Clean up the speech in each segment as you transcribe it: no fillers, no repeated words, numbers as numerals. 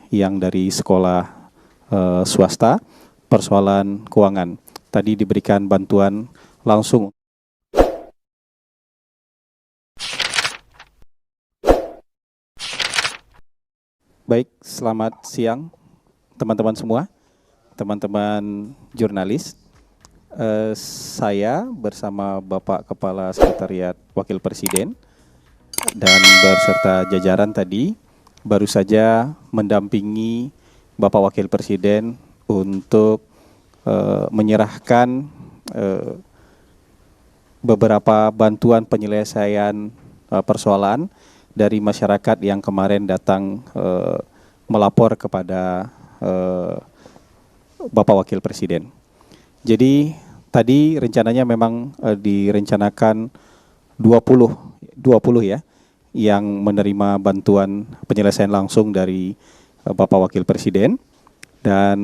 yang dari sekolah swasta, persoalan keuangan. Tadi diberikan bantuan langsung. Baik, selamat siang teman-teman semua, teman-teman jurnalis. Saya bersama Bapak Kepala Sekretariat Wakil Presiden dan berserta jajaran tadi baru saja mendampingi Bapak Wakil Presiden untuk menyerahkan beberapa bantuan penyelesaian persoalan dari masyarakat yang kemarin datang melapor kepada Bapak Wakil Presiden. Jadi tadi rencananya memang direncanakan 20 ya yang menerima bantuan penyelesaian langsung dari Bapak Wakil Presiden, dan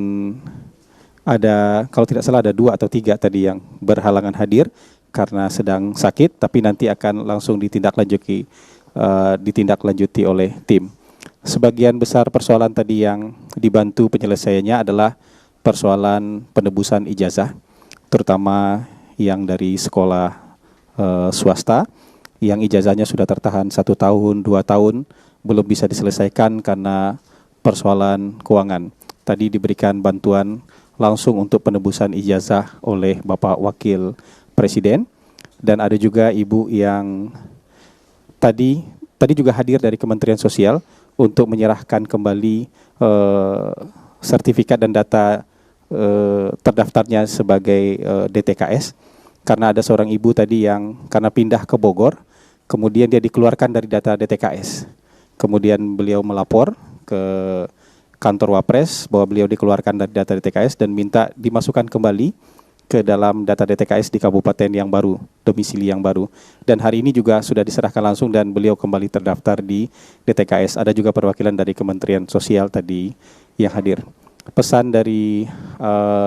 ada, kalau tidak salah ada 2 atau 3 tadi yang berhalangan hadir karena sedang sakit, tapi nanti akan langsung ditindaklanjuti oleh tim. Sebagian besar persoalan tadi yang dibantu penyelesaiannya adalah persoalan penebusan ijazah, terutama yang dari sekolah swasta, yang ijazahnya sudah tertahan 1 tahun, 2 tahun, belum bisa diselesaikan karena persoalan keuangan. Tadi diberikan bantuan langsung untuk penebusan ijazah oleh Bapak Wakil Presiden, dan ada juga ibu yang tadi juga hadir dari Kementerian Sosial untuk menyerahkan kembali sertifikat dan data terdaftarnya sebagai DTKS, karena ada seorang ibu tadi yang karena pindah ke Bogor, kemudian dia dikeluarkan dari data DTKS. Kemudian beliau melapor ke kantor Wapres bahwa beliau dikeluarkan dari data DTKS dan minta dimasukkan kembali ke dalam data DTKS di kabupaten yang baru, domisili yang baru. Dan hari ini juga sudah diserahkan langsung dan beliau kembali terdaftar di DTKS. Ada juga perwakilan dari Kementerian Sosial tadi yang hadir. Pesan dari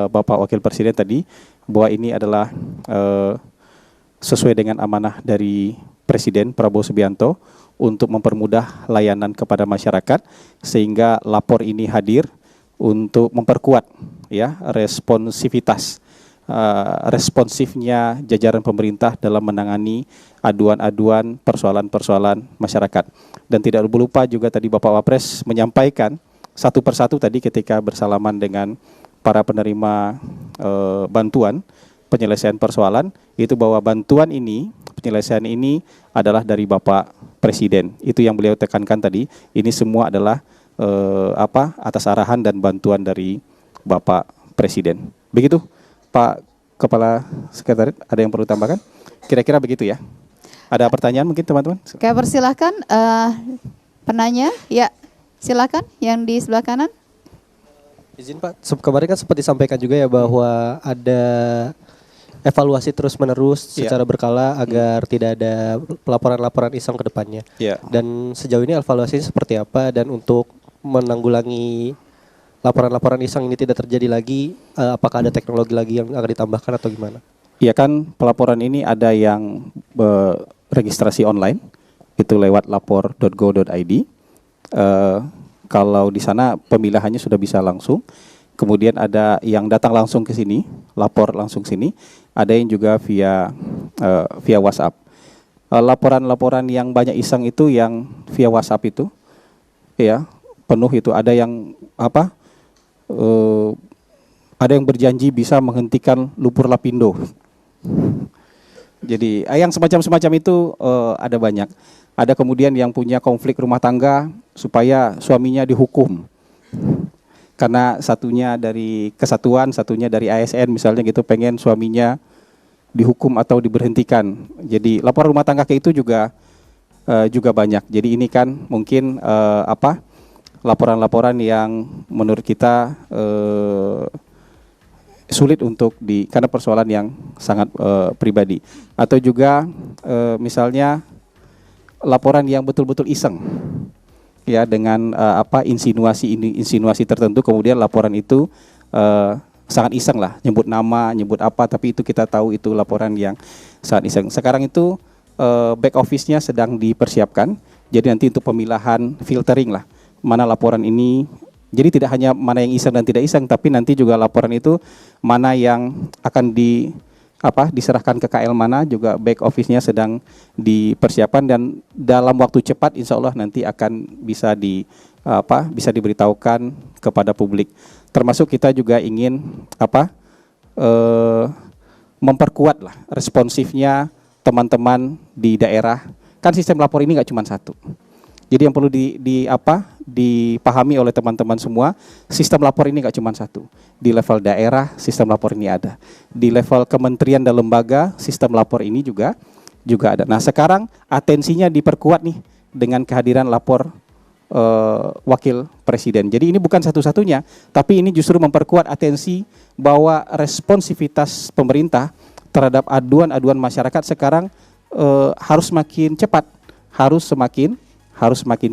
Bapak Wakil Presiden tadi bahwa ini adalah sesuai dengan amanah dari Presiden Prabowo Subianto untuk mempermudah layanan kepada masyarakat, sehingga lapor ini hadir untuk memperkuat ya responsifnya jajaran pemerintah dalam menangani aduan-aduan persoalan-persoalan masyarakat. Dan tidak lupa juga tadi Bapak Wapres menyampaikan satu persatu tadi ketika bersalaman dengan para penerima bantuan penyelesaian persoalan, itu bahwa bantuan ini, penyelesaian ini adalah dari Bapak Presiden. Itu yang beliau tekankan tadi. Ini semua adalah atas arahan dan bantuan dari Bapak Presiden. Begitu Pak Kepala Sekretariat, ada yang perlu tambahkan? Kira-kira begitu ya. Ada pertanyaan mungkin teman-teman? Oke, persilahkan penanya. Ya, silakan yang di sebelah kanan. Izin Pak, kemarin kan sempat disampaikan juga ya bahwa ada evaluasi terus-menerus secara berkala agar tidak ada laporan-laporan iseng ke depannya. Dan sejauh ini evaluasinya seperti apa, dan untuk menanggulangi laporan-laporan iseng ini tidak terjadi lagi, apakah ada teknologi lagi yang akan ditambahkan atau gimana? Iya kan, pelaporan ini ada yang registrasi online, itu lewat lapor.go.id. Kalau di sana pemilahannya sudah bisa langsung. Kemudian ada yang datang langsung ke sini, lapor langsung sini. Ada yang juga via WhatsApp. Laporan-laporan yang banyak iseng itu yang via WhatsApp itu, ya penuh itu. Ada yang ada yang berjanji bisa menghentikan lumpur lapindo. Jadi yang semacam itu ada banyak. Ada kemudian yang punya konflik rumah tangga supaya suaminya dihukum. Karena satunya dari kesatuan, satunya dari ASN misalnya gitu, pengen suaminya dihukum atau diberhentikan. Jadi laporan rumah tangga kayak itu juga banyak. Jadi ini kan mungkin laporan-laporan yang menurut kita sulit untuk karena persoalan yang sangat pribadi. Atau juga misalnya laporan yang betul-betul iseng, ya, dengan insinuasi tertentu, kemudian laporan itu sangat iseng lah, nyebut nama, nyebut apa, tapi itu kita tahu itu laporan yang sangat iseng. Sekarang itu back office-nya sedang dipersiapkan, jadi nanti untuk pemilahan filtering lah, mana laporan ini. Jadi tidak hanya mana yang iseng dan tidak iseng, tapi nanti juga laporan itu mana yang akan diserahkan ke KL mana, juga back office-nya sedang dipersiapkan dan dalam waktu cepat insya Allah nanti akan bisa diberitahukan kepada publik. Termasuk kita juga ingin memperkuat lah responsifnya teman-teman di daerah. Kan sistem lapor ini nggak cuma satu. Jadi yang perlu dipahami oleh teman-teman semua, sistem lapor ini nggak cuma satu. Di level daerah, sistem lapor ini ada. Di level kementerian dan lembaga, sistem lapor ini juga ada. Nah sekarang atensinya diperkuat nih dengan kehadiran lapor wakil presiden. Jadi ini bukan satu-satunya, tapi ini justru memperkuat atensi bahwa responsivitas pemerintah terhadap aduan-aduan masyarakat sekarang harus makin cepat, harus semakin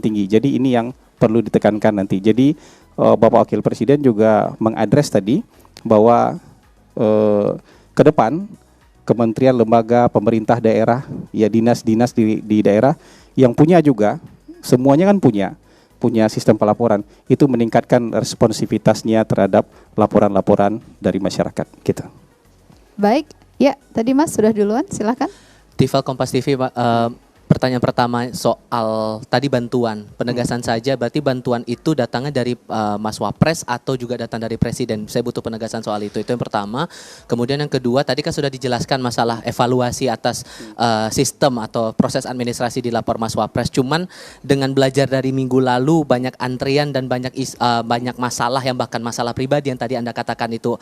tinggi. Jadi ini yang perlu ditekankan nanti. Jadi Bapak Wakil Presiden juga mengadres tadi bahwa ke depan kementerian, lembaga, pemerintah daerah, ya dinas-dinas di daerah yang punya juga, semuanya kan punya sistem pelaporan, itu meningkatkan responsivitasnya terhadap laporan-laporan dari masyarakat kita. Baik, ya tadi Mas sudah duluan, silakan. Tifal Kompas TV, pertanyaan pertama soal tadi bantuan, penegasan saja, berarti bantuan itu datangnya dari Mas Wapres atau juga datang dari Presiden? Saya butuh penegasan soal itu yang pertama. Kemudian yang kedua, tadi kan sudah dijelaskan masalah evaluasi atas sistem atau proses administrasi di lapor Mas Wapres. Cuman dengan belajar dari minggu lalu banyak antrian dan banyak masalah yang bahkan masalah pribadi yang tadi Anda katakan itu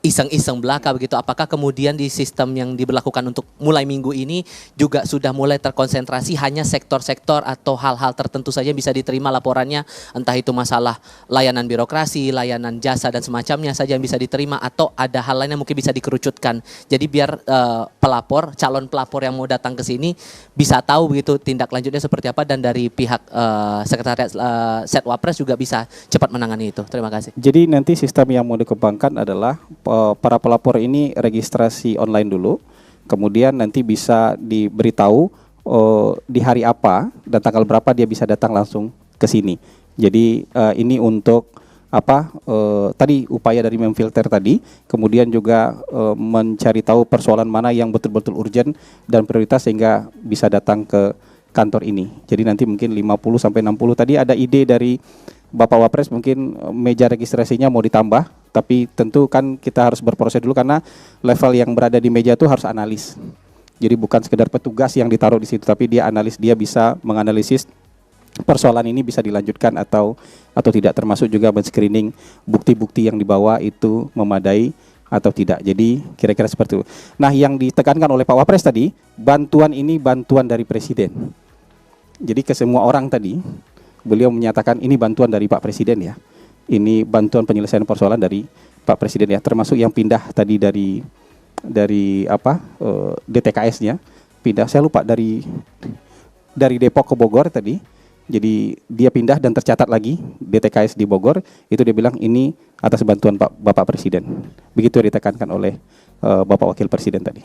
iseng-iseng belaka begitu. Apakah kemudian di sistem yang diberlakukan untuk mulai minggu ini juga sudah mulai terkonsentrasi hanya sektor-sektor atau hal-hal tertentu saja bisa diterima laporannya, entah itu masalah layanan birokrasi, layanan jasa dan semacamnya saja yang bisa diterima, atau ada hal lain yang mungkin bisa dikerucutkan. Jadi biar calon pelapor yang mau datang ke sini bisa tahu begitu tindak lanjutnya seperti apa, dan dari pihak sekretariat Setwapres juga bisa cepat menangani itu. Terima kasih. Jadi nanti sistem yang mau dikembangkan adalah para pelapor ini registrasi online dulu, kemudian nanti bisa diberitahu di hari apa dan tanggal berapa dia bisa datang langsung ke sini. Jadi ini untuk tadi upaya dari memfilter tadi, kemudian juga mencari tahu persoalan mana yang betul-betul urgent dan prioritas sehingga bisa datang ke kantor ini. Jadi nanti mungkin 50 sampai 60 tadi ada ide dari Bapak Wapres, mungkin meja registrasinya mau ditambah, tapi tentu kan kita harus berproses dulu karena level yang berada di meja itu harus analis. Jadi bukan sekedar petugas yang ditaruh di situ, tapi dia analis, dia bisa menganalisis persoalan ini bisa dilanjutkan atau tidak, termasuk juga men-screening bukti-bukti yang dibawa itu memadai atau tidak. Jadi kira-kira seperti itu. Nah, yang ditekankan oleh Pak Wapres tadi, bantuan ini bantuan dari Presiden. Jadi ke semua orang tadi, beliau menyatakan ini bantuan dari Pak Presiden ya. Ini bantuan penyelesaian persoalan dari Pak Presiden ya. Termasuk yang pindah tadi dari DTKS-nya. Pindah, saya lupa dari Depok ke Bogor tadi. Jadi dia pindah dan tercatat lagi DTKS di Bogor. Itu dia bilang ini atas bantuan Bapak Presiden. Begitu ditekankan oleh Bapak Wakil Presiden tadi.